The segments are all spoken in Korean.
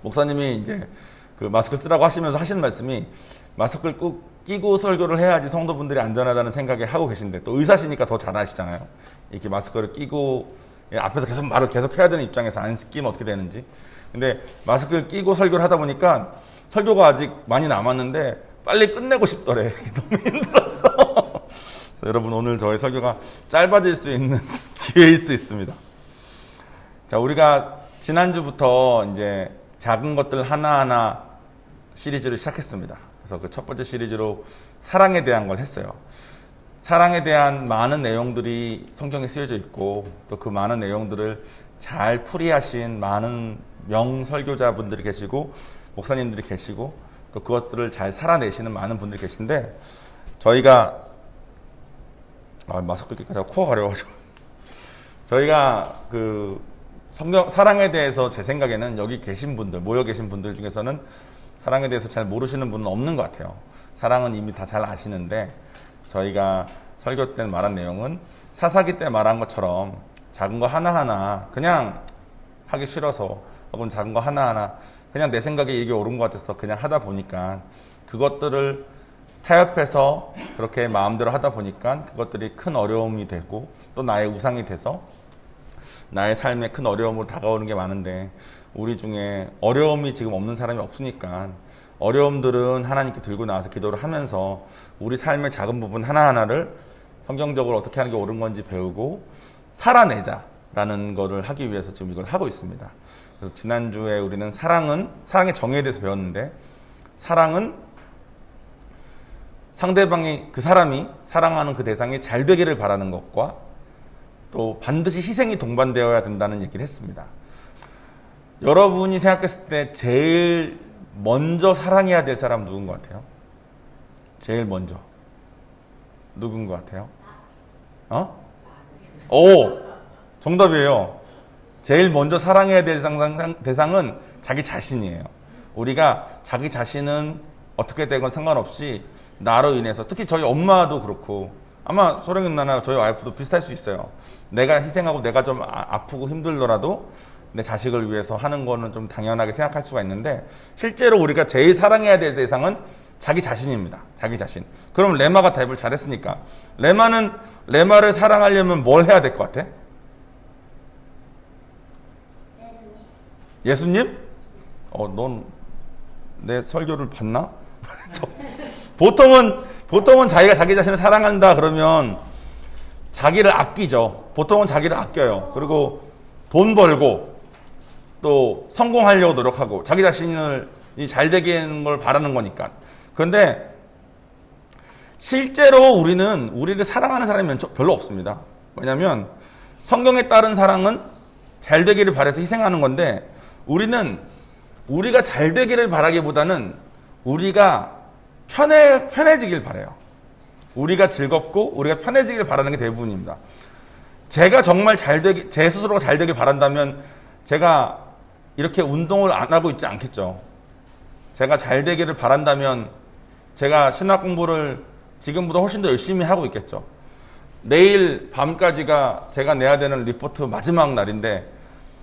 목사님이 이제 그 마스크 쓰라고 하시면서 하시는 말씀이 마스크를 꼭 끼고 설교를 해야지 성도분들이 안전하다는 생각에 하고 계신데 또 의사시니까 더 잘 아시잖아요. 이렇게 마스크를 끼고 앞에서 계속 말을 계속 해야 되는 입장에서 안 끼면 어떻게 되는지. 근데 마스크를 끼고 설교를 하다 보니까 설교가 아직 많이 남았는데 빨리 끝내고 싶더래. 너무 힘들었어. 그래서 여러분 오늘 저의 설교가 짧아질 수 있는 기회일 수 있습니다. 자, 우리가 지난주부터 이제 작은 것들 하나하나 시리즈를 시작했습니다. 그래서 그 첫 번째 시리즈로 사랑에 대한 걸 했어요. 사랑에 대한 많은 내용들이 성경에 쓰여져 있고 또 그 많은 내용들을 잘 풀이하신 많은 명설교자분들이 계시고 목사님들이 계시고 또 그것들을 잘 살아내시는 많은 분들이 계신데 저희가 마스크 끼니까 코가 가려가지고 저희가 그 성경 사랑에 대해서 제 생각에는 여기 계신 분들 모여 계신 분들 중에서는 사랑에 대해서 잘 모르시는 분은 없는 것 같아요. 사랑은 이미 다 잘 아시는데 저희가 설교 때 말한 내용은 사사기 때 말한 것처럼 작은 거 하나하나 그냥 하기 싫어서 혹은 작은 거 하나하나 그냥 내 생각에 이게 옳은 것 같아서 그냥 하다 보니까 그것들을 타협해서 그렇게 마음대로 하다 보니까 그것들이 큰 어려움이 되고 또 나의 우상이 돼서 나의 삶에 큰 어려움으로 다가오는 게 많은데 우리 중에 어려움이 지금 없는 사람이 없으니까 어려움들은 하나님께 들고 나와서 기도를 하면서 우리 삶의 작은 부분 하나하나를 성경적으로 어떻게 하는 게 옳은 건지 배우고 살아내자라는 거를 하기 위해서 지금 이걸 하고 있습니다. 그래서 지난주에 우리는 사랑의 정의에 대해서 배웠는데 사랑은 상대방이 그 사람이 사랑하는 그 대상이 잘 되기를 바라는 것과 또 반드시 희생이 동반되어야 된다는 얘기를 했습니다. 여러분이 생각했을 때 제일 먼저 사랑해야 될 사람 누군 것 같아요? 제일 먼저 누군 것 같아요? 오! 정답이에요. 제일 먼저 사랑해야 될 대상은 자기 자신이에요. 우리가 자기 자신은 어떻게 되건 상관없이 나로 인해서 특히 저희 엄마도 그렇고 아마 소령이 누나나 저희 와이프도 비슷할 수 있어요. 내가 희생하고 내가 좀 아프고 힘들더라도 내 자식을 위해서 하는 거는 좀 당연하게 생각할 수가 있는데 실제로 우리가 제일 사랑해야 될 대상은 자기 자신입니다. 자기 자신. 그럼 레마가 답을 잘했으니까 레마를 사랑하려면 뭘 해야 될 것 같아? 예수님? 넌 내 설교를 봤나? 보통은 자기가 자기 자신을 사랑한다 그러면 자기를 아끼죠. 보통은 자기를 아껴요. 그리고 돈 벌고 또 성공하려고 노력하고 자기 자신을 잘 되게 하는 걸 바라는 거니까. 그런데 실제로 우리를 사랑하는 사람이 별로 없습니다. 왜냐하면 성경에 따른 사랑은 잘 되기를 바라서 희생하는 건데 우리가 잘 되기를 바라기보다는 우리가 편해지길 바라요. 우리가 즐겁고 우리가 편해지길 바라는 게 대부분입니다. 제가 정말 제 스스로가 잘 되길 바란다면 제가 이렇게 운동을 안 하고 있지 않겠죠. 제가 잘 되기를 바란다면 제가 신학 공부를 지금보다 훨씬 더 열심히 하고 있겠죠. 내일 밤까지가 제가 내야 되는 리포트 마지막 날인데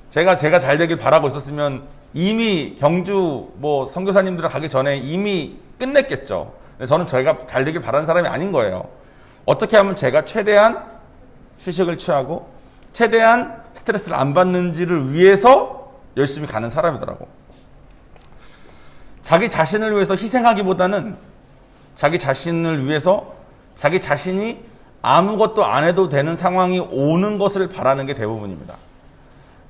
제가 잘 되길 바라고 있었으면 이미 경주 선교사님들 가기 전에 이미 끝냈겠죠. 근데 저는 제가 잘 되길 바라는 사람이 아닌 거예요. 어떻게 하면 제가 최대한 휴식을 취하고 최대한 스트레스를 안 받는지를 위해서 열심히 가는 사람이더라고. 자기 자신을 위해서 희생하기보다는 자기 자신을 위해서 자기 자신이 아무것도 안 해도 되는 상황이 오는 것을 바라는 게 대부분입니다.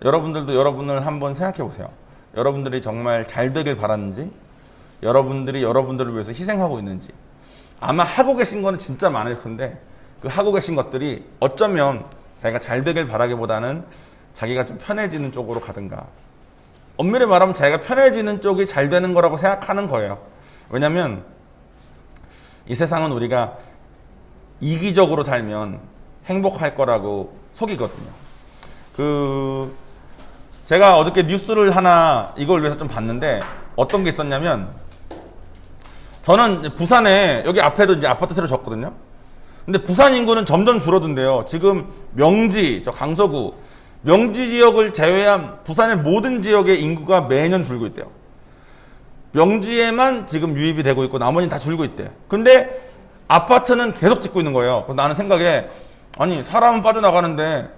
여러분들도 여러분을 한번 생각해 보세요. 여러분들이 정말 잘 되길 바라는지 여러분들이 여러분들을 위해서 희생하고 있는지. 아마 하고 계신 거는 진짜 많을 텐데 그 하고 계신 것들이 어쩌면 자기가 잘 되길 바라기보다는 자기가 좀 편해지는 쪽으로 가든가, 엄밀히 말하면 자기가 편해지는 쪽이 잘 되는 거라고 생각하는 거예요. 왜냐하면 이 세상은 우리가 이기적으로 살면 행복할 거라고 속이거든요. 제가 어저께 뉴스를 하나 이걸 위해서 좀 봤는데 어떤 게 있었냐면, 저는 부산에 여기 앞에도 이제 아파트 새로 졌거든요. 근데 부산 인구는 점점 줄어든대요. 지금 명지, 저 강서구, 명지 지역을 제외한 부산의 모든 지역의 인구가 매년 줄고 있대요. 명지에만 지금 유입이 되고 있고 나머지는 다 줄고 있대. 근데 아파트는 계속 짓고 있는 거예요. 그래서 나는 생각에 아니 사람은 빠져나가는데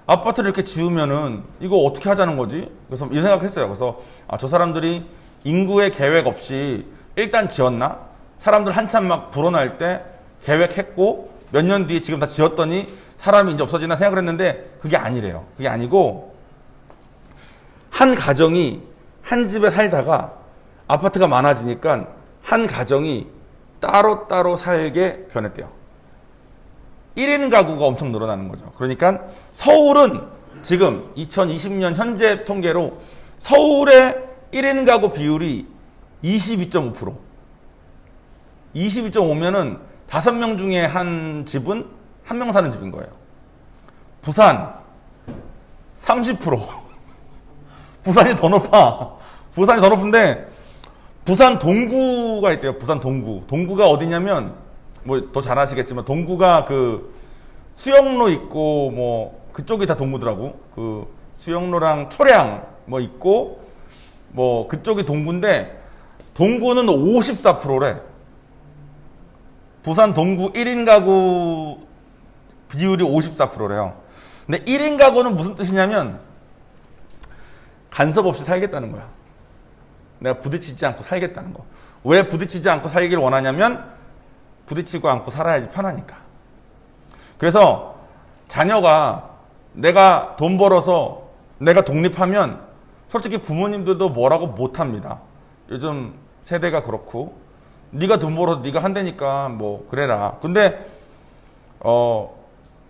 아파트를 이렇게 지으면은 이거 어떻게 하자는 거지? 그래서 이 생각했어요. 그래서 저 사람들이 인구의 계획 없이 일단 지었나? 사람들 한참 막 불어날 때 계획했고 몇 년 뒤에 지금 다 지었더니 사람이 이제 없어지나 생각을 했는데 그게 아니래요. 그게 아니고 한 가정이 한 집에 살다가 아파트가 많아지니까 한 가정이 따로따로 살게 변했대요. 1인 가구가 엄청 늘어나는 거죠. 그러니까 서울은 지금 2020년 현재 통계로 서울의 1인 가구 비율이 22.5%. 22.5면은 5명 중에 한 집은 한 명 사는 집인 거예요. 부산 30%. 부산이 더 높아. 부산이 더 높은데 부산 동구가 있대요. 부산 동구. 동구가 어디냐면 뭐 더 잘 아시겠지만 동구가 그 수영로 있고 뭐 그쪽이 다 동구더라고. 그 수영로랑 초량 뭐 있고 뭐 그쪽이 동구인데 동구는 54%래. 부산 동구 1인 가구 비율이 54%래요. 근데 1인 가구는 무슨 뜻이냐면 간섭 없이 살겠다는 거야. 내가 부딪히지 않고 살겠다는 거. 왜 부딪히지 않고 살기를 원하냐면 부딪히고 않고 살아야지 편하니까. 그래서 자녀가 내가 돈 벌어서 내가 독립하면 솔직히 부모님들도 뭐라고 못합니다. 요즘 세대가 그렇고 네가 돈 벌어서 네가 한다니까 뭐 그래라. 근데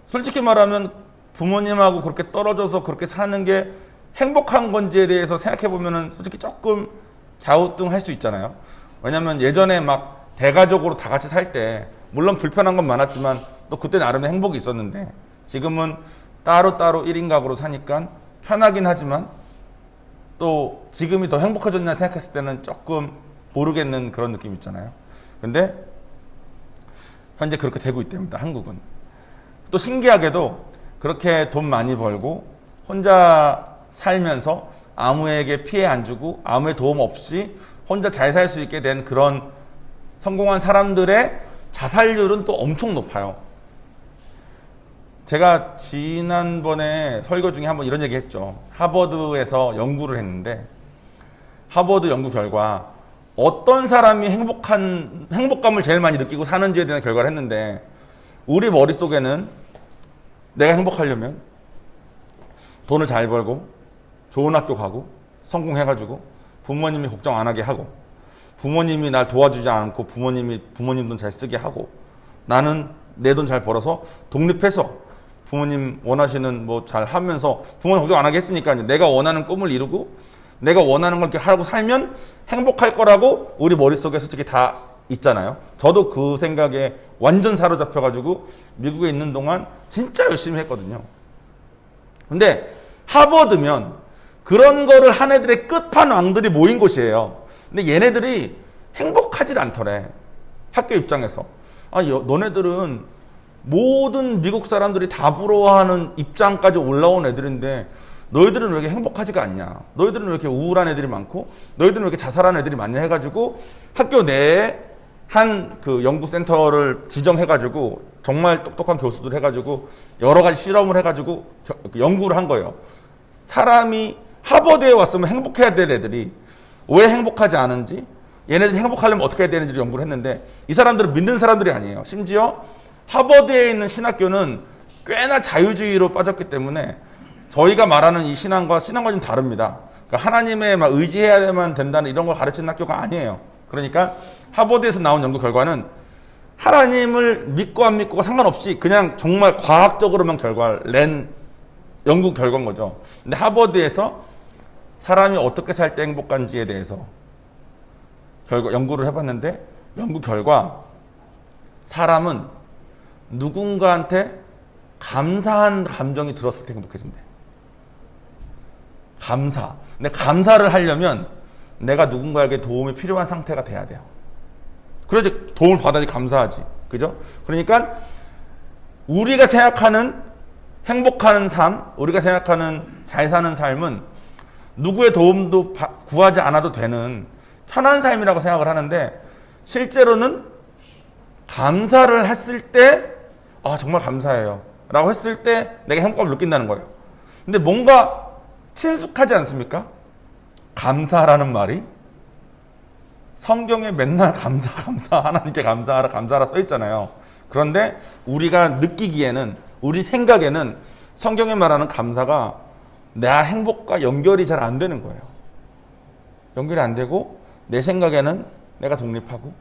솔직히 말하면 부모님하고 그렇게 떨어져서 그렇게 사는 게 행복한 건지에 대해서 생각해 보면은 솔직히 조금 갸우뚱할 수 있잖아요. 왜냐면 예전에 막 대가족으로 다 같이 살 때 물론 불편한 건 많았지만 또 그때 나름의 행복이 있었는데 지금은 따로따로 1인 가구로 사니까 편하긴 하지만 또 지금이 더 행복해졌냐 생각했을 때는 조금 모르겠는 그런 느낌 있잖아요. 근데 현재 그렇게 되고 있답니다. 한국은. 또 신기하게도 그렇게 돈 많이 벌고 혼자 살면서 아무에게 피해 안 주고 아무의 도움 없이 혼자 잘 살 수 있게 된 그런 성공한 사람들의 자살률은 또 엄청 높아요. 제가 지난번에 설교 중에 한번 이런 얘기 했죠. 하버드에서 연구를 했는데 하버드 연구 결과 어떤 사람이 행복감을 제일 많이 느끼고 사는지에 대한 결과를 했는데 우리 머릿속에는 내가 행복하려면 돈을 잘 벌고 좋은 학교 가고 성공해가지고 부모님이 걱정 안 하게 하고 부모님이 날 도와주지 않고 부모님 돈 잘 쓰게 하고 나는 내 돈 잘 벌어서 독립해서 부모님 원하시는 뭐 잘 하면서 부모님 걱정 안 하게 했으니까 이제 내가 원하는 꿈을 이루고 내가 원하는 걸 이렇게 하고 살면 행복할 거라고 우리 머릿속에 솔직히 다 있잖아요. 저도 그 생각에 완전 사로잡혀가지고 미국에 있는 동안 진짜 열심히 했거든요. 근데 하버드면 그런 거를 한 애들의 끝판왕들이 모인 곳이에요. 근데 얘네들이 행복하질 않더래. 학교 입장에서. 너네들은 모든 미국 사람들이 다 부러워하는 입장까지 올라온 애들인데 너희들은 왜 이렇게 행복하지가 않냐? 너희들은 왜 이렇게 우울한 애들이 많고 너희들은 왜 이렇게 자살하는 애들이 많냐 해가지고 학교 내에 한 그 연구센터를 지정해가지고 정말 똑똑한 교수들 해가지고 여러 가지 실험을 해가지고 연구를 한 거예요. 사람이 하버드에 왔으면 행복해야 될 애들이 왜 행복하지 않은지 얘네들이 행복하려면 어떻게 해야 되는지를 연구를 했는데 이 사람들은 믿는 사람들이 아니에요. 심지어 하버드에 있는 신학교는 꽤나 자유주의로 빠졌기 때문에 저희가 말하는 이 신앙과 좀 다릅니다. 그러니까 하나님에 막 의지해야만 된다는 이런 걸 가르치는 학교가 아니에요. 그러니까 하버드에서 나온 연구 결과는 하나님을 믿고 안 믿고가 상관없이 그냥 정말 과학적으로만 결과를 낸 연구 결과인 거죠. 근데 하버드에서 사람이 어떻게 살 때 행복한지에 대해서 연구를 해봤는데 연구 결과 사람은 누군가한테 감사한 감정이 들었을 때 행복해진대. 감사. 근데 감사를 하려면 내가 누군가에게 도움이 필요한 상태가 돼야 돼요. 그래야지 도움을 받아야지 감사하지. 그죠? 그러니까 우리가 생각하는 행복한 삶, 우리가 생각하는 잘 사는 삶은 누구의 도움도 구하지 않아도 되는 편한 삶이라고 생각을 하는데, 실제로는 감사를 했을 때, 아, 정말 감사해요 라고 했을 때 내가 행복감을 느낀다는 거예요. 근데 뭔가 친숙하지 않습니까? 감사라는 말이 성경에 맨날 감사 하나님께 감사하라 감사하라 써 있잖아요. 그런데 우리가 느끼기에는, 우리 생각에는 성경에 말하는 감사가 내 행복과 연결이 잘 안 되는 거예요. 연결이 안 되고 내 생각에는 내가 독립하고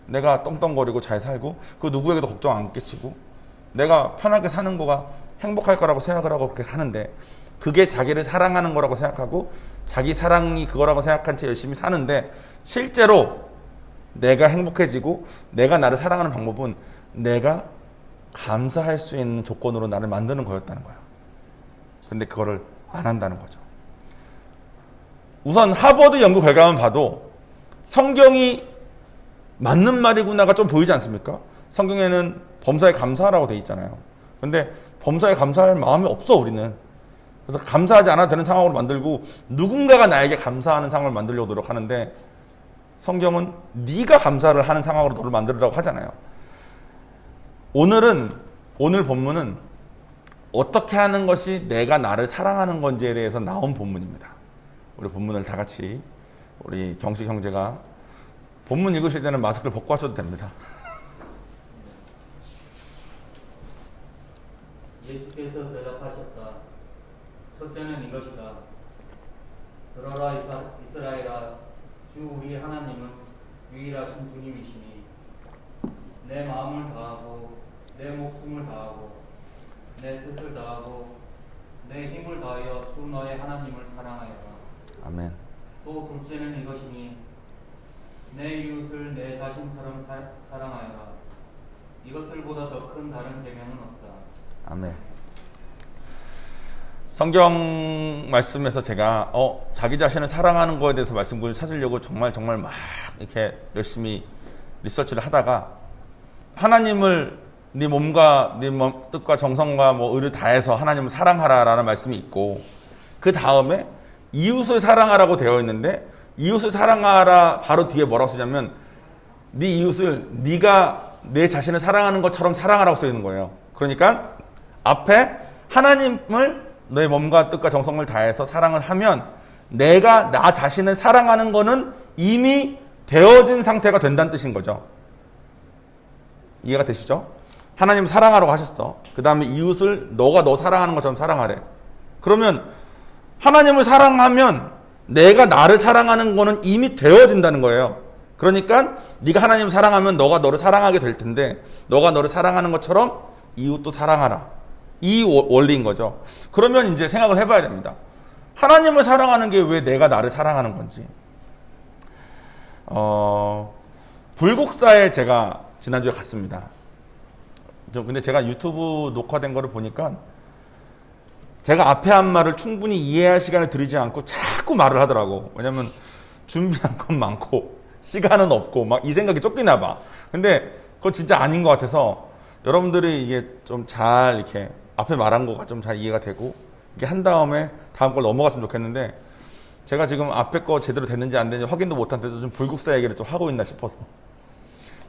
내가 떵떵거리고 잘 살고 그 누구에게도 걱정 안 끼치고 내가 편하게 사는 거가 행복할 거라고 생각을 하고 그렇게 사는데, 그게 자기를 사랑하는 거라고 생각하고 자기 사랑이 그거라고 생각한 채 열심히 사는데, 실제로 내가 행복해지고 내가 나를 사랑하는 방법은 내가 감사할 수 있는 조건으로 나를 만드는 거였다는 거야. 근데 그거를 안 한다는 거죠. 우선 하버드 연구 결과만 봐도 성경이 맞는 말이구나가 좀 보이지 않습니까? 성경에는 범사에 감사하라고 돼 있잖아요. 근데 범사에 감사할 마음이 없어, 우리는. 그래서 감사하지 않아도 되는 상황으로 만들고 누군가가 나에게 감사하는 상황을 만들려고 노력하는데, 성경은 네가 감사를 하는 상황으로 너를 만들으라고 하잖아요. 오늘 본문은 어떻게 하는 것이 내가 나를 사랑하는 건지에 대해서 나온 본문입니다. 우리 본문을 다 같이, 우리 경식 형제가 본문 읽으실 때는 마스크를 벗고 하셔도 됩니다. 예수께서 대답하셨다. 첫째는 이것이다. 들어라 이스라엘아, 주 우리 하나님은 유일하신 주님이시니 내 마음을 다하고 내 목숨을 다하고 내 뜻을 다하고 내 힘을 다하여 주 너의 하나님을 사랑하여라. 아멘. 또 둘째는 이것이니 내 이웃을 내 자신처럼 사랑하여라. 이것들보다 더 큰 다른 계명은 없다. 아멘. 성경 말씀에서 제가 자기 자신을 사랑하는 거에 대해서 말씀을 찾으려고 정말 막 이렇게 열심히 리서치를 하다가, 하나님을 네 몸과 네 뜻과 정성과 의를 다해서 하나님을 사랑하라라는 말씀이 있고, 그 다음에 이웃을 사랑하라고 되어 있는데, 이웃을 사랑하라 바로 뒤에 뭐라고 쓰냐면 네 이웃을 네가 내 자신을 사랑하는 것처럼 사랑하라고 써 있는 거예요. 그러니까 앞에 하나님을 내 몸과 뜻과 정성을 다해서 사랑을 하면 내가 나 자신을 사랑하는 거는 이미 되어진 상태가 된다는 뜻인 거죠. 이해가 되시죠? 하나님 사랑하라고 하셨어. 그 다음에 이웃을 너가 너 사랑하는 것처럼 사랑하래. 그러면 하나님을 사랑하면 내가 나를 사랑하는 거는 이미 되어진다는 거예요. 그러니까 네가 하나님을 사랑하면 너가 너를 사랑하게 될 텐데, 너가 너를 사랑하는 것처럼 이웃도 사랑하라. 이 원리인 거죠. 그러면 이제 생각을 해봐야 됩니다. 하나님을 사랑하는 게 왜 내가 나를 사랑하는 건지. 불국사에 제가 지난주에 갔습니다. 근데 제가 유튜브 녹화된 거를 보니까 제가 앞에 한 말을 충분히 이해할 시간을 들이지 않고 자꾸 말을 하더라고. 왜냐면 준비한 건 많고 시간은 없고 막 이 생각이 쫓기나 봐. 근데 그거 진짜 아닌 것 같아서 여러분들이 이게 좀 잘 이렇게 앞에 말한 거가 좀 잘 이해가 되고 이렇게 한 다음에 다음 걸 넘어갔으면 좋겠는데, 제가 지금 앞에 거 제대로 됐는지 안 됐는지 확인도 못한데도 좀 불국사 얘기를 좀 하고 있나 싶어서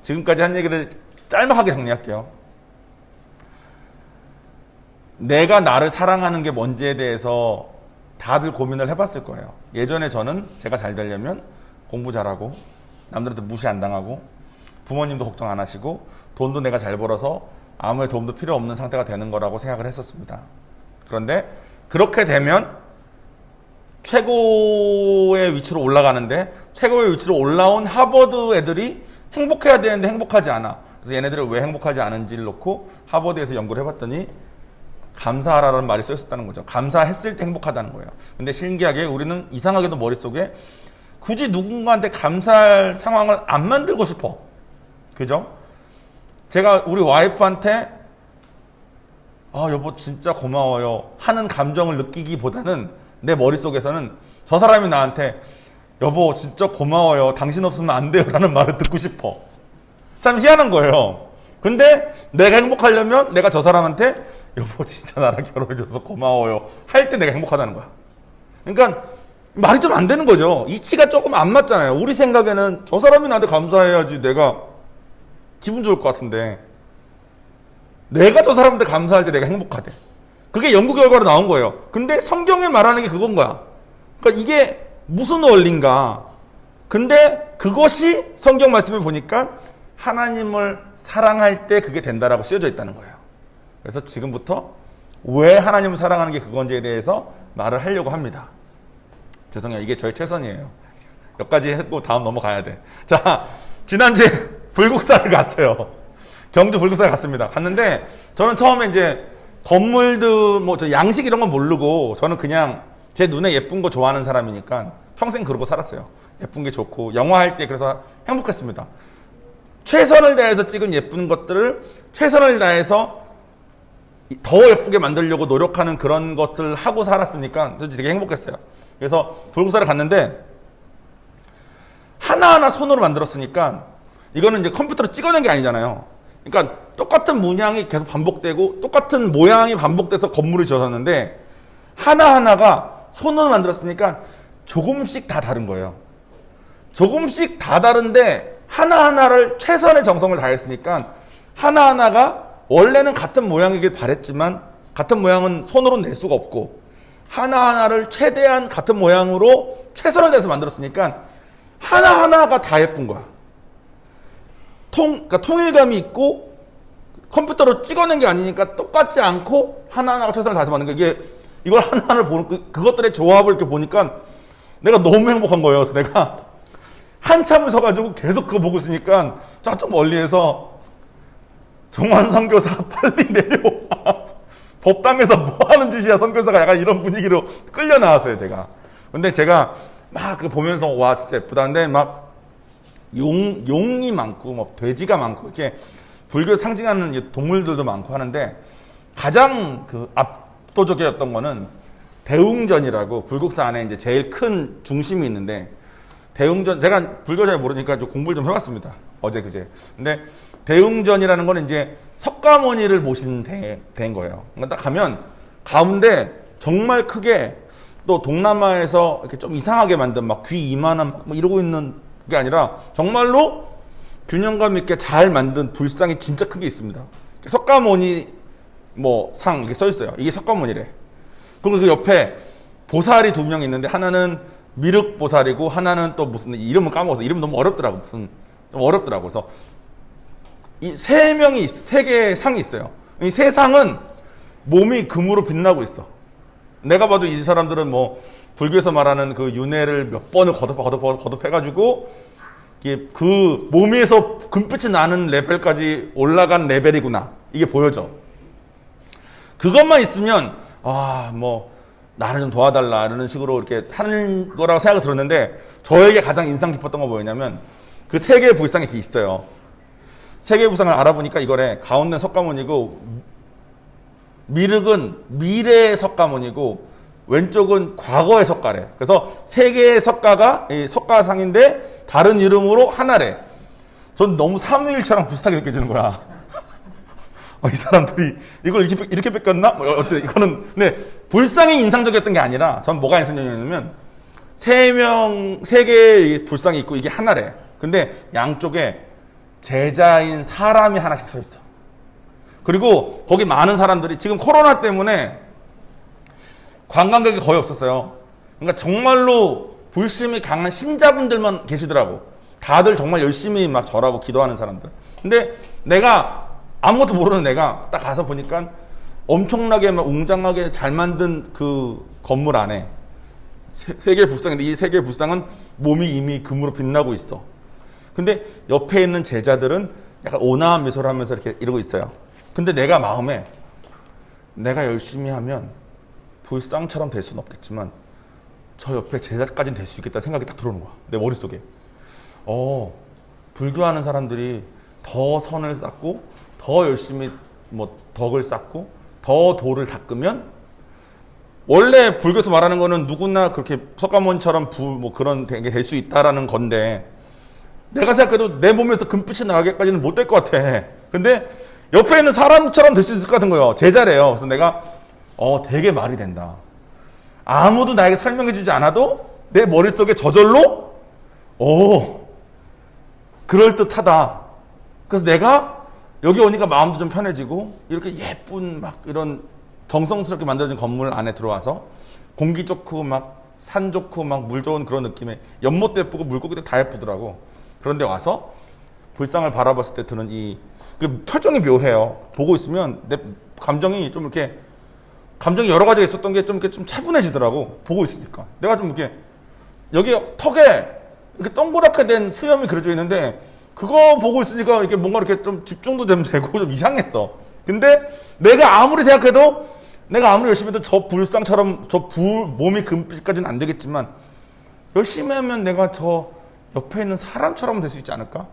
지금까지 한 얘기를 짤막하게 정리할게요. 내가 나를 사랑하는 게 뭔지에 대해서 다들 고민을 해봤을 거예요. 예전에 저는 제가 잘 되려면 공부 잘하고 남들한테 무시 안 당하고 부모님도 걱정 안 하시고 돈도 내가 잘 벌어서 아무의 도움도 필요 없는 상태가 되는 거라고 생각을 했었습니다. 그런데 그렇게 되면 최고의 위치로 올라가는데, 최고의 위치로 올라온 하버드 애들이 행복해야 되는데 행복하지 않아. 그래서 얘네들이 왜 행복하지 않은지를 놓고 하버드에서 연구를 해봤더니 감사하라는 말이 쓰였다는 거죠. 감사했을 때 행복하다는 거예요. 근데 신기하게 우리는 이상하게도 머릿속에 굳이 누군가한테 감사할 상황을 안 만들고 싶어. 그죠? 제가 우리 와이프한테 여보 진짜 고마워요 하는 감정을 느끼기보다는 내 머릿속에서는 저 사람이 나한테 여보 진짜 고마워요 당신 없으면 안 돼요 라는 말을 듣고 싶어. 참 희한한 거예요. 근데 내가 행복하려면 내가 저 사람한테 여보 진짜 나랑 결혼해줘서 고마워요 할 때 내가 행복하다는 거야. 그러니까 말이 좀 안 되는 거죠. 이치가 조금 안 맞잖아요. 우리 생각에는 저 사람이 나한테 감사해야지 내가 기분 좋을 것 같은데 내가 저 사람한테 감사할 때 내가 행복하대. 그게 연구 결과로 나온 거예요. 근데 성경에 말하는 게 그건 거야. 그러니까 이게 무슨 원리인가. 근데 그것이 성경 말씀을 보니까 하나님을 사랑할 때 그게 된다라고 쓰여져 있다는 거예요. 그래서 지금부터 왜 하나님을 사랑하는 게 그건지에 대해서 말을 하려고 합니다. 죄송해요. 이게 저의 최선이에요. 여기까지 했고 다음 넘어가야 돼. 자, 지난주에 불국사를 갔어요. 경주 불국사를 갔습니다. 갔는데 저는 처음에 이제 건물들 뭐 저 양식 이런 건 모르고 저는 그냥 제 눈에 예쁜 거 좋아하는 사람이니까 평생 그러고 살았어요. 예쁜 게 좋고 영화 할 때 그래서 행복했습니다. 최선을 다해서 찍은 예쁜 것들을 최선을 다해서 더 예쁘게 만들려고 노력하는 그런 것을 하고 살았으니까 솔직히 되게 행복했어요. 그래서 불국사를 갔는데 하나하나 손으로 만들었으니까 이거는 이제 컴퓨터로 찍어낸 게 아니잖아요. 그러니까 똑같은 문양이 계속 반복되고 똑같은 모양이 반복돼서 건물을 지어졌는데 하나하나가 손으로 만들었으니까 조금씩 다 다른 거예요. 조금씩 다 다른데 하나하나를 최선의 정성을 다했으니까 하나하나가 원래는 같은 모양이길 바랬지만 같은 모양은 손으로 낼 수가 없고 하나하나를 최대한 같은 모양으로 최선을 다해서 만들었으니까 하나하나가 다 예쁜 거야. 그러니까 통일감이 있고 컴퓨터로 찍어낸 게 아니니까 똑같지 않고 하나하나가 최선을 다해서 만든 거. 이걸 하나하나를 보는 그것들의 조합을 이렇게 보니까 내가 너무 행복한 거예요. 그래서 내가 한참을 서가지고 계속 그거 보고 있으니까 저쪽 멀리에서 종환 선교사 빨리 내려와. 법당에서 뭐 하는 짓이야 선교사가 약간 이런 분위기로 끌려 나왔어요 제가. 근데 제가 막 그 보면서 와 진짜 예쁘다는데 막 용이 많고 뭐 돼지가 많고 이렇게 불교 상징하는 동물들도 많고 하는데 가장 그 압도적이었던 거는 대웅전이라고 불국사 안에 이제 제일 큰 중심이 있는데 대웅전 제가 불교 잘 모르니까 좀 공부를 좀 해봤습니다 어제 그제. 근데 대웅전이라는 거는 이제 석가모니를 모신 대인 거예요. 그러니까 딱 가면 가운데 정말 크게 또 동남아에서 이렇게 좀 이상하게 만든 막 귀 이만한 막 이러고 있는 게 아니라 정말로 균형감 있게 잘 만든 불상이 진짜 큰 게 있습니다. 석가모니 뭐 상 이렇게 써 있어요. 이게 석가모니래. 그리고 그 옆에 보살이 2명 있는데 하나는 미륵 보살이고 하나는 또 무슨 이름은 까먹어서 이름 너무 어렵더라고. 무슨 좀 어렵더라고. 그래서 이 3명이 3개의 상이 있어요. 이 3상은 몸이 금으로 빛나고 있어. 내가 봐도 이 사람들은 뭐 불교에서 말하는 그 윤회를 몇 번을 거듭해가지고 그 몸에서 금빛이 나는 레벨까지 올라간 레벨이구나. 이게 보여져. 그것만 있으면 뭐 나를 좀 도와달라 이런 식으로 이렇게 하는 거라고 생각이 들었는데 저에게 가장 인상 깊었던 건 뭐였냐면 그 3개의 불상이 이렇게 있어요. 3개의 불상을 알아보니까 이거래. 가운데는 석가모니고 미륵은 미래의 석가모니고 왼쪽은 과거의 석가래. 그래서 3개의 석가가 석가상인데 다른 이름으로 하나래. 전 너무 삼위일체랑 비슷하게 느껴지는 거야. 이 사람들이 이걸 이렇게 뺏겼나? 어때? 이거는 근데 불상이 인상적이었던 게 아니라 전 뭐가 인상적이었냐면 3개의 불상이 있고 이게 하나래. 근데 양쪽에 제자인 사람이 하나씩 서 있어. 그리고 거기 많은 사람들이 지금 코로나 때문에 관광객이 거의 없었어요. 그러니까 정말로 불심이 강한 신자분들만 계시더라고. 다들 정말 열심히 막 절하고 기도하는 사람들. 근데 내가 아무것도 모르는 내가 딱 가서 보니까 엄청나게 막 웅장하게 잘 만든 그 건물 안에 3개의 불상인데 이 3개의 불상은 몸이 이미 금으로 빛나고 있어. 근데 옆에 있는 제자들은 약간 온화한 미소를 하면서 이렇게 이러고 있어요. 근데 내가 마음에 내가 열심히 하면 불상처럼 될 수는 없겠지만 저 옆에 제자까지는 될 수 있겠다는 생각이 딱 들어오는 거야. 내 머릿속에. 불교하는 사람들이 더 선을 쌓고 더 열심히 뭐 덕을 쌓고 더 도를 닦으면 원래 불교에서 말하는 거는 누구나 그렇게 석가모니처럼 뭐 그런 게 될 수 있다라는 건데 내가 생각해도 내 몸에서 금빛이 나가기까지는 못 될 것 같아. 근데 옆에 있는 사람처럼 될 수 있을 것 같은 거예요. 제자래요. 그래서 내가 되게 말이 된다. 아무도 나에게 설명해주지 않아도 내 머릿속에 저절로 그럴듯하다. 그래서 내가 여기 오니까 마음도 좀 편해지고 이렇게 예쁜 막 이런 정성스럽게 만들어진 건물 안에 들어와서 공기 좋고 막 산 좋고 막 물 좋은 그런 느낌에 연못도 예쁘고 물고기도 다 예쁘더라고. 그런데 와서 불상을 바라봤을 때 드는 그 표정이 묘해요. 보고 있으면 내 감정이 좀 이렇게 감정이 여러 가지가 있었던 게 좀 이렇게 좀 차분해지더라고. 보고 있으니까 내가 좀 이렇게 여기 턱에 이렇게 동그랗게 된 수염이 그려져 있는데 그거 보고 있으니까 이렇게 뭔가 이렇게 좀 집중도 좀 되고 좀 이상했어. 근데 내가 아무리 생각해도 내가 아무리 열심히 해도 저 불상처럼 몸이 금빛까지는 안 되겠지만 열심히 하면 내가 저 옆에 있는 사람처럼 될 수 있지 않을까?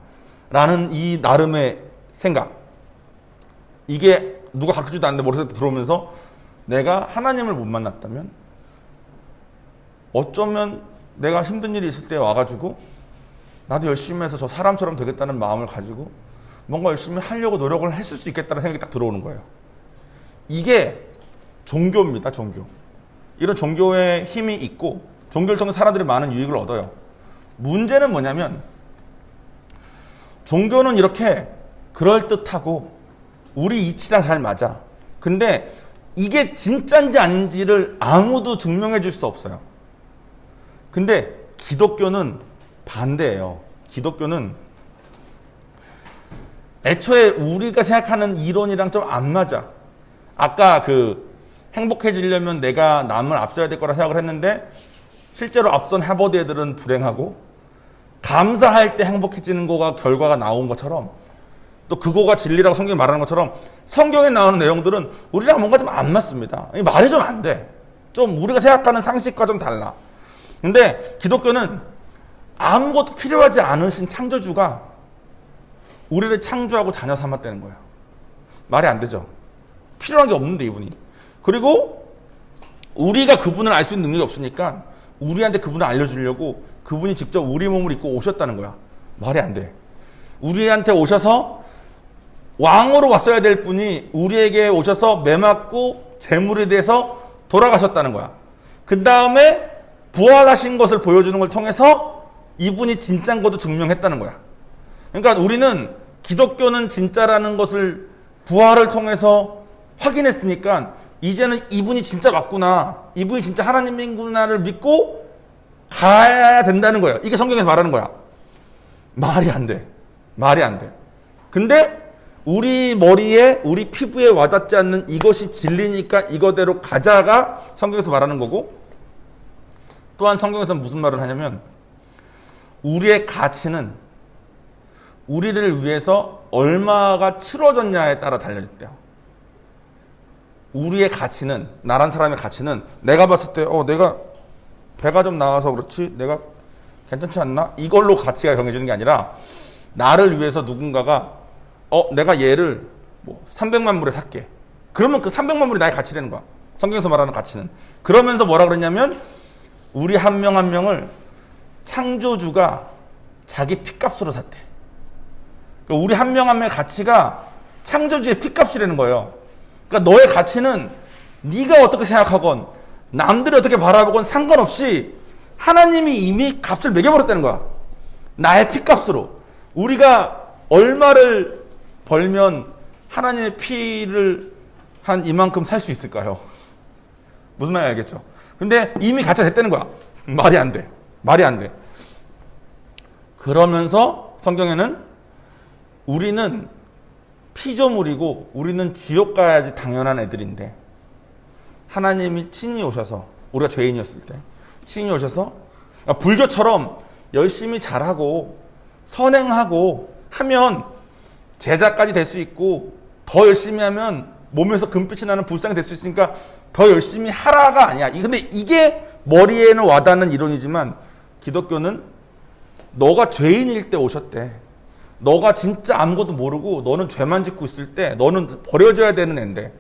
라는 이 나름의 생각. 이게 누가 가르쳐주지도 않는데 머릿속에 들어오면서 내가 하나님을 못 만났다면 어쩌면 내가 힘든 일이 있을 때 와가지고 나도 열심히 해서 저 사람처럼 되겠다는 마음을 가지고 뭔가 열심히 하려고 노력을 했을 수 있겠다는 생각이 딱 들어오는 거예요. 이게 종교입니다. 종교. 이런 종교에 힘이 있고 종교를 통해 사람들이 많은 유익을 얻어요. 문제는 뭐냐면 종교는 이렇게 그럴듯하고 우리 이치랑 잘 맞아. 근데 이게 진짜인지 아닌지를 아무도 증명해 줄 수 없어요. 근데 기독교는 반대예요. 기독교는 애초에 우리가 생각하는 이론이랑 좀 안 맞아. 아까 행복해지려면 내가 남을 앞서야 될 거라 생각을 했는데 실제로 앞선 하버드 애들은 불행하고 감사할 때 행복해지는 거가 결과가 나온 것처럼 또 그거가 진리라고 성경이 말하는 것처럼 성경에 나오는 내용들은 우리랑 뭔가 좀 안 맞습니다. 말이 좀 안 돼. 좀 우리가 생각하는 상식과 좀 달라. 근데 기독교는 아무것도 필요하지 않으신 창조주가 우리를 창조하고 자녀 삼았다는 거예요. 말이 안 되죠. 필요한 게 없는데 이분이. 그리고 우리가 그분을 알 수 있는 능력이 없으니까 우리한테 그분을 알려주려고 그분이 직접 우리 몸을 입고 오셨다는 거야. 말이 안 돼. 우리한테 오셔서 왕으로 왔어야 될 분이 우리에게 오셔서 매맞고 재물이 돼서 돌아가셨다는 거야. 그 다음에 부활하신 것을 보여주는 걸 통해서 이분이 진짜인 것도 증명했다는 거야. 그러니까 우리는 기독교는 진짜라는 것을 부활을 통해서 확인했으니까 이제는 이분이 진짜 맞구나, 이분이 진짜 하나님이구나를 믿고 가야 된다는 거예요. 이게 성경에서 말하는 거야. 말이 안 돼. 말이 안 돼. 근데 우리 머리에 우리 피부에 와닿지 않는 이것이 진리니까 이거대로 가자가 성경에서 말하는 거고, 또한 성경에서는 무슨 말을 하냐면 우리의 가치는 우리를 위해서 얼마가 치러졌냐에 따라 달려있대요. 우리의 가치는, 나란 사람의 가치는 내가 봤을 때 내가 배가 좀 나와서 그렇지 내가 괜찮지 않나? 이걸로 가치가 정해지는 게 아니라 나를 위해서 누군가가 내가 얘를 300만 불에 살게. 그러면 그 300만 불이 나의 가치라는 거야. 성경에서 말하는 가치는. 그러면서 뭐라 그랬냐면 우리 한 명 한 명을 창조주가 자기 핏값으로 샀대. 그러니까 우리 한 명 한 명의 가치가 창조주의 핏값이라는 거예요. 그러니까 너의 가치는 네가 어떻게 생각하건 남들이 어떻게 바라보건 상관없이 하나님이 이미 값을 매겨버렸다는 거야. 나의 핏값으로. 우리가 얼마를 벌면 하나님의 피를 한 이만큼 살 수 있을까요? 무슨 말인지 알겠죠? 근데 이미 가치가 됐다는 거야. 말이 안 돼. 말이 안 돼. 그러면서 성경에는 우리는 피조물이고 우리는 지옥 가야지 당연한 애들인데 하나님이 친히 오셔서, 우리가 죄인이었을 때 친히 오셔서 불교처럼 열심히 잘하고 선행하고 하면 제자까지 될 수 있고 더 열심히 하면 몸에서 금빛이 나는 불상이 될 수 있으니까 더 열심히 하라가 아니야. 근데 이게 머리에는 와닿는 이론이지만 기독교는 너가 죄인일 때 오셨대. 너가 진짜 아무것도 모르고 너는 죄만 짓고 있을 때 너는 버려져야 되는 앤데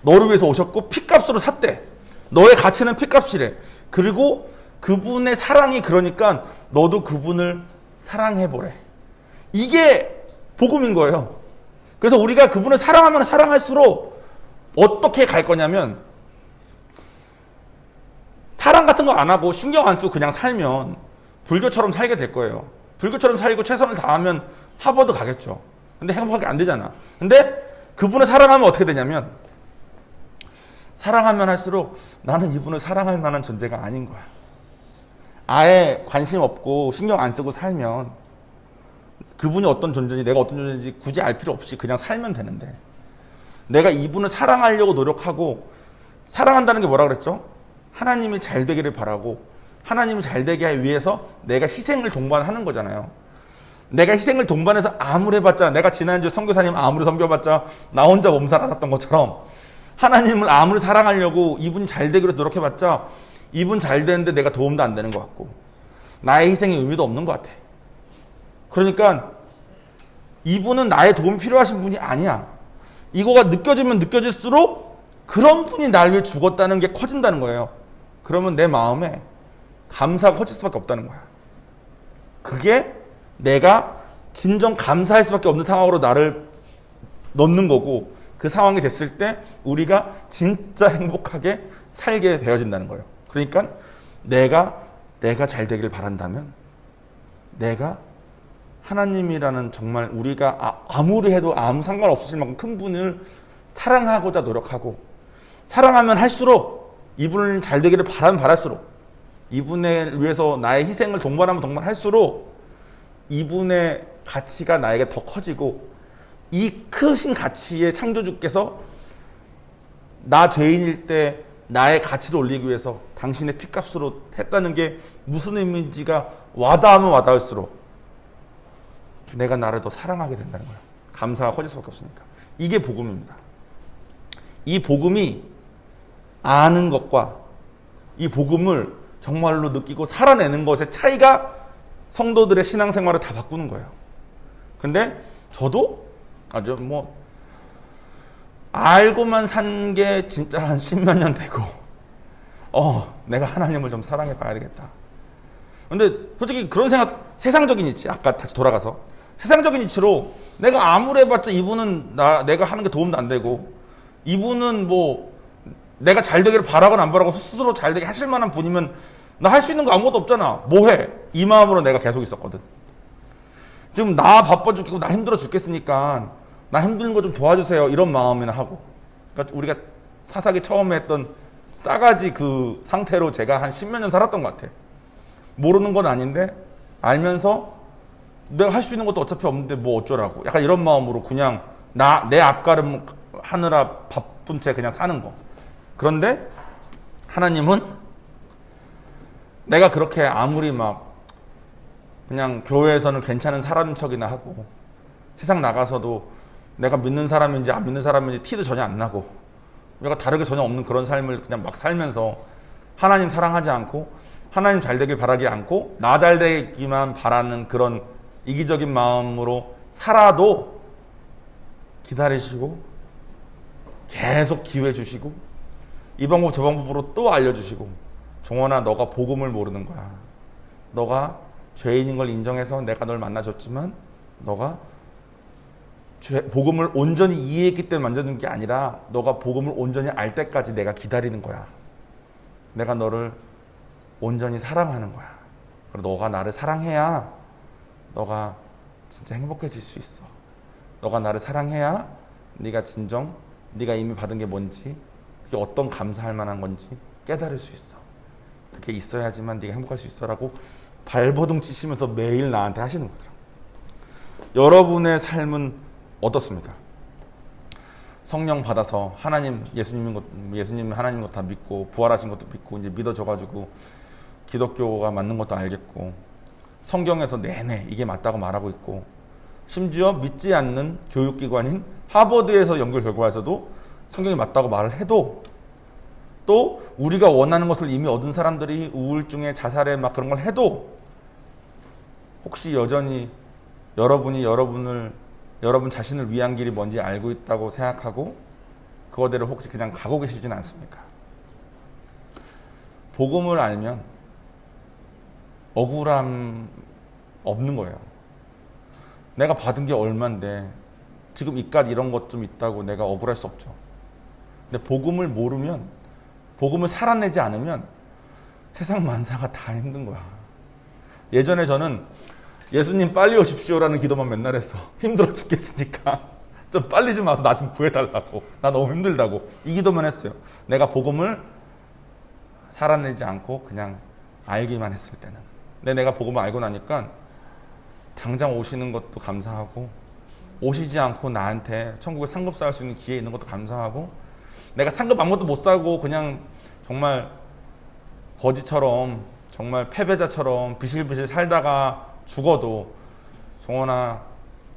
너를 위해서 오셨고 핏값으로 샀대. 너의 가치는 핏값이래. 그리고 그분의 사랑이 그러니까 너도 그분을 사랑해보래. 이게 복음인 거예요. 그래서 우리가 그분을 사랑하면 사랑할수록 어떻게 갈 거냐면 사랑 같은 거 안 하고 신경 안 쓰고 그냥 살면 불교처럼 살게 될 거예요. 불교처럼 살고 최선을 다하면 하버드 가겠죠. 근데 행복하게 안 되잖아. 근데 그분을 사랑하면 어떻게 되냐면 사랑하면 할수록 나는 이분을 사랑할 만한 존재가 아닌 거야. 아예 관심 없고 신경 안 쓰고 살면 그분이 어떤 존재인지 내가 어떤 존재인지 굳이 알 필요 없이 그냥 살면 되는데 내가 이분을 사랑하려고 노력하고 사랑한다는 게 뭐라 그랬죠? 하나님이 잘 되기를 바라고 하나님이 잘 되게 하기 위해서 내가 희생을 동반하는 거잖아요. 내가 희생을 동반해서 아무리 해봤자 내가 지난주에 선교사님 아무리 섬겨봤자 나 혼자 몸살 앓았던 것처럼 하나님을 아무리 사랑하려고 이분이 잘 되기로 노력해봤자 이분 잘 되는데 내가 도움도 안 되는 것 같고 나의 희생의 의미도 없는 것 같아. 그러니까 이분은 나의 도움이 필요하신 분이 아니야. 이거가 느껴지면 느껴질수록 그런 분이 날 위해 죽었다는 게 커진다는 거예요. 그러면 내 마음에 감사가 커질 수밖에 없다는 거야. 그게 내가 진정 감사할 수밖에 없는 상황으로 나를 넣는 거고 그 상황이 됐을 때 우리가 진짜 행복하게 살게 되어진다는 거예요. 그러니까 내가 잘 되기를 바란다면 내가 하나님이라는 정말 우리가 아무리 해도 아무 상관없으실 만큼 큰 분을 사랑하고자 노력하고 사랑하면 할수록 이분을 잘 되기를 바랄수록 이분을 위해서 나의 희생을 동반하면 동반할수록 이분의 가치가 나에게 더 커지고 이 크신 가치의 창조주께서 나 죄인일 때 나의 가치를 올리기 위해서 당신의 피값으로 했다는 게 무슨 의미인지가 와닿으면 와닿을수록 내가 나를 더 사랑하게 된다는 거야. 감사가 커질 수밖에 없으니까. 이게 복음입니다. 이 복음이 아는 것과 이 복음을 정말로 느끼고 살아내는 것의 차이가 성도들의 신앙생활을 다 바꾸는 거예요. 근데 저도 아주 알고만 산 게 진짜 한 10몇 년 되고 내가 하나님을 좀 사랑해 봐야 되겠다. 근데 솔직히 그런 생각, 세상적인 이치, 아까 다시 돌아가서 세상적인 이치로 내가 아무리 해봤자 이분은 내가 하는 게 도움도 안 되고 이분은 내가 잘 되기를 바라거나 안 바라고 스스로 잘 되게 하실 만한 분이면 나 할 수 있는 거 아무것도 없잖아. 뭐해? 이 마음으로 내가 계속 있었거든. 지금 나 바빠 죽겠고 나 힘들어 죽겠으니까 나 힘든 거 좀 도와주세요. 이런 마음이나 하고. 그러니까 우리가 사사기 처음에 했던 싸가지 그 상태로 제가 한 10몇 년 살았던 것 같아. 모르는 건 아닌데 알면서 내가 할 수 있는 것도 어차피 없는데 뭐 어쩌라고. 약간 이런 마음으로 그냥 내 앞가름 하느라 바쁜 채 그냥 사는 거. 그런데 하나님은 내가 그렇게 아무리 그냥 교회에서는 괜찮은 사람인 척이나 하고 세상 나가서도 내가 믿는 사람인지 안 믿는 사람인지 티도 전혀 안 나고 내가 다르게 전혀 없는 그런 삶을 그냥 막 살면서 하나님 사랑하지 않고 하나님 잘 되길 바라지 않고 나 잘 되기만 바라는 그런 이기적인 마음으로 살아도 기다리시고 계속 기회 주시고 이 방법 저 방법으로 또 알려주시고 종원아 너가 복음을 모르는 거야. 너가 죄인인 걸 인정해서 내가 널 만나줬지만 너가 복음을 온전히 이해했기 때문에 만져준 게 아니라 너가 복음을 온전히 알 때까지 내가 기다리는 거야. 내가 너를 온전히 사랑하는 거야. 그리고 너가 나를 사랑해야 너가 진짜 행복해질 수 있어. 너가 나를 사랑해야 네가 진정 네가 이미 받은 게 뭔지 그게 어떤 감사할 만한 건지 깨달을 수 있어. 그게 있어야지만 네가 행복할 수 있어라고 발버둥 치시면서 매일 나한테 하시는 거더라고요. 여러분의 어떻습니까? 성령 받아서 하나님 예수님 하나님 것 다 믿고 부활하신 것도 믿고 이제 믿어져가지고 기독교가 맞는 것도 알겠고 성경에서 내내 이게 맞다고 말하고 있고 심지어 믿지 않는 교육기관인 하버드에서 연구 결과에서도 성경이 맞다고 말을 해도 또 우리가 원하는 것을 이미 얻은 사람들이 우울증에 자살에 그런 걸 해도 혹시 여전히 여러분이 여러분 자신을 위한 길이 뭔지 알고 있다고 생각하고 그거대로 혹시 그냥 가고 계시진 않습니까? 복음을 알면 억울함 없는 거예요. 내가 받은 게 얼만데 지금 이깟 이런 것 좀 있다고 내가 억울할 수 없죠. 근데 복음을 모르면, 복음을 살아내지 않으면 세상 만사가 다 힘든 거야. 예전에 저는 예수님 빨리 오십시오라는 기도만 맨날 했어. 힘들어 죽겠으니까 좀 빨리 좀 와서 나 좀 구해달라고. 나 너무 힘들다고. 이 기도만 했어요. 내가 복음을 살아내지 않고 그냥 알기만 했을 때는. 근데 내가 복음을 알고 나니까 당장 오시는 것도 감사하고, 오시지 않고 나한테 천국에 상급 쌓을 수 있는 기회 있는 것도 감사하고, 내가 상급 아무것도 못 사고 그냥 정말 거지처럼, 정말 패배자처럼 비실비실 살다가 죽어도 정원아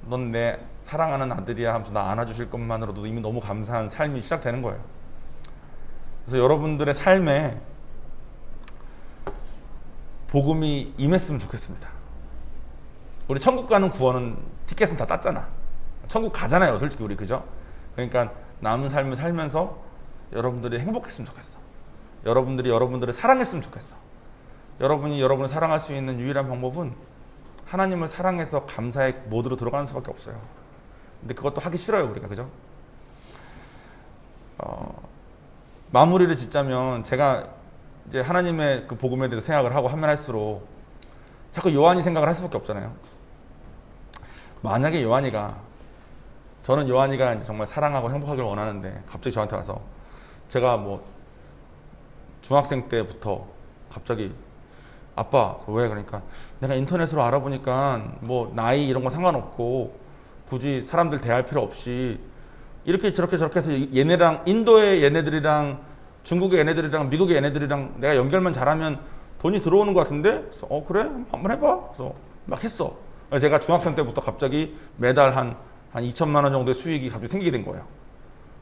넌 내 사랑하는 아들이야 하면서 나 안아주실 것만으로도 이미 너무 감사한 삶이 시작되는 거예요. 그래서 여러분들의 삶에 복음이 임했으면 좋겠습니다. 우리 천국 가는 구원은 티켓은 다 땄잖아. 천국 가잖아요, 솔직히 우리. 그죠? 그러니까 남은 삶을 살면서 여러분들이 행복했으면 좋겠어. 여러분들이 여러분들을 사랑했으면 좋겠어. 여러분이 여러분을 사랑할 수 있는 유일한 방법은 하나님을 사랑해서 감사의 모드로 들어가는 수밖에 없어요. 근데 그것도 하기 싫어요, 우리가. 그죠? 마무리를 짓자면, 제가 이제 하나님의 그 복음에 대해서 생각을 하고 하면 할수록 자꾸 요한이 생각을 할 수밖에 없잖아요. 만약에 요한이가, 저는 요한이가 이제 정말 사랑하고 행복하길 원하는데 갑자기 저한테 와서, 제가 뭐 중학생 때부터 갑자기 아빠 왜, 그러니까 내가 인터넷으로 알아보니까 뭐 나이 이런 거 상관없고 굳이 사람들 대할 필요 없이 이렇게 저렇게 저렇게 해서 얘네랑, 인도의 얘네들이랑 중국의 얘네들이랑 미국의 얘네들이랑 내가 연결만 잘하면 돈이 들어오는 것 같은데? 그래서 그래? 한번 해봐. 그래서 막 했어. 제가 중학생 때부터 갑자기 매달 한 2천만 원 정도의 수익이 갑자기 생기게 된 거예요.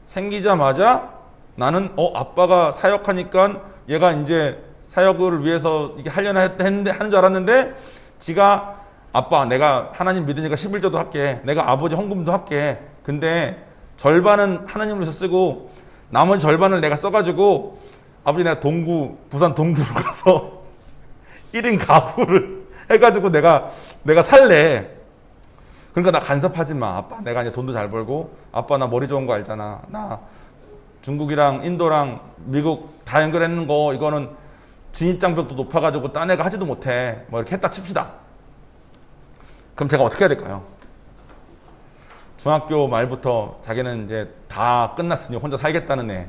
생기자마자 나는 아빠가 사역하니까 얘가 이제 사역을 위해서 이게 하려나 하는 줄 알았는데, 지가 아빠 내가 하나님 믿으니까 11조도 할게. 내가 아버지 헌금도 할게. 근데 절반은 하나님을 위해서 쓰고 나머지 절반을 내가 써가지고 아버지 내가 부산 동구로 가서 1인 가구를 해가지고 내가 살래. 그러니까 나 간섭하지 마. 아빠 내가 이제 돈도 잘 벌고, 아빠 나 머리 좋은 거 알잖아. 나 중국이랑 인도랑 미국 다 연결했는 거, 이거는 진입장벽도 높아가지고 딴 애가 하지도 못해. 뭐 이렇게 했다 칩시다. 그럼 제가 어떻게 해야 될까요? 중학교 말부터 자기는 이제 다 끝났으니 혼자 살겠다는 애.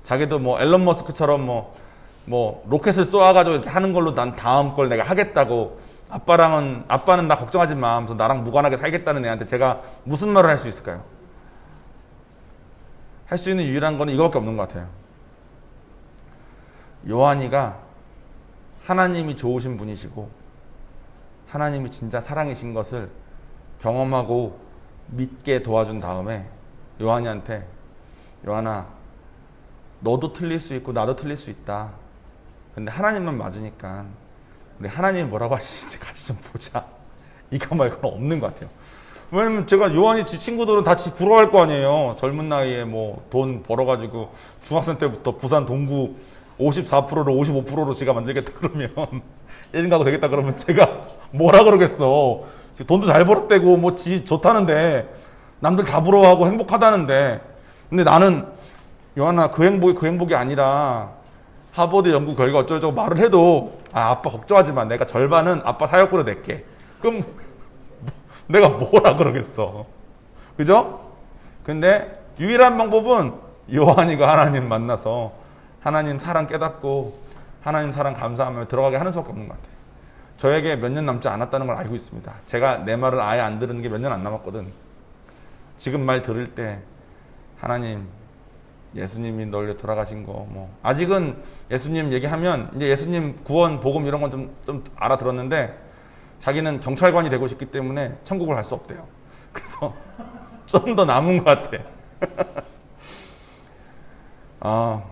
자기도 뭐 앨런 머스크처럼 뭐 로켓을 쏘아가지고 이렇게 하는 걸로 난 다음 걸 내가 하겠다고, 아빠는 나 걱정하지 마 하면서 나랑 무관하게 살겠다는 애한테 제가 무슨 말을 할 수 있을까요? 할 수 있는 유일한 거는 이거밖에 없는 것 같아요. 요한이가 하나님이 좋으신 분이시고 하나님이 진짜 사랑이신 것을 경험하고 믿게 도와준 다음에 요한이한테, 요한아 너도 틀릴 수 있고 나도 틀릴 수 있다. 근데 하나님만 맞으니까 우리 하나님이 뭐라고 하시는지 같이 좀 보자. 이거 말고는 없는 것 같아요. 왜냐면 제가 요한이 지 친구들은 다 부러워할 거 아니에요. 젊은 나이에 뭐 돈 벌어가지고 중학생 때부터 부산 동구 54%를 55%로 지가 만들겠다 그러면 1인 가구 되겠다 그러면 제가 뭐라 그러겠어. 돈도 잘 벌었대고 뭐 지 좋다는데, 남들 다 부러워하고 행복하다는데, 근데 나는 요한아 그 행복이 아니라 하버드 연구 결과 어쩌고저쩌고 말을 해도 아빠 걱정하지 마. 내가 절반은 아빠 사역비로 낼게. 그럼 내가 뭐라 그러겠어. 그죠? 근데 유일한 방법은 요한이가 하나님 만나서 하나님 사랑 깨닫고 하나님 사랑 감사하며 들어가게 하는 수밖에 없는 것 같아요. 저에게 몇 년 남지 않았다는 걸 알고 있습니다. 제가 내 말을 아예 안 들은 게 몇 년 안 남았거든. 지금 말 들을 때 하나님, 예수님이 널려 돌아가신 거 뭐 아직은 예수님 얘기하면 이제 예수님 구원 복음 이런 건 좀 알아들었는데, 자기는 경찰관이 되고 싶기 때문에 천국을 갈 수 없대요. 그래서 좀 더 남은 것 같아.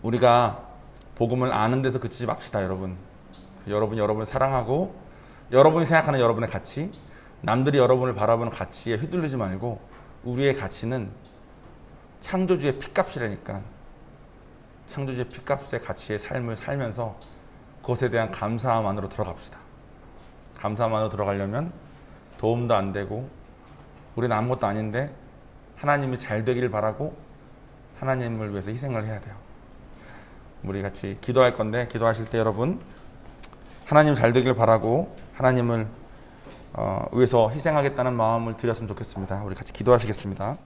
우리가 복음을 아는 데서 그치지 맙시다, 여러분. 여러분이 여러분을 사랑하고 여러분이 생각하는 여러분의 가치, 남들이 여러분을 바라보는 가치에 휘둘리지 말고 우리의 가치는 창조주의 피값이라니까. 창조주의 피값의 가치의 삶을 살면서 그것에 대한 감사함 안으로 들어갑시다. 감사함 안으로 들어가려면 도움도 안 되고 우리는 아무것도 아닌데 하나님이 잘 되기를 바라고 하나님을 위해서 희생을 해야 돼요. 우리 같이 기도할 건데 기도하실 때 여러분 하나님 잘 되기를 바라고 하나님을 위해서 희생하겠다는 마음을 드렸으면 좋겠습니다. 우리 같이 기도하시겠습니다.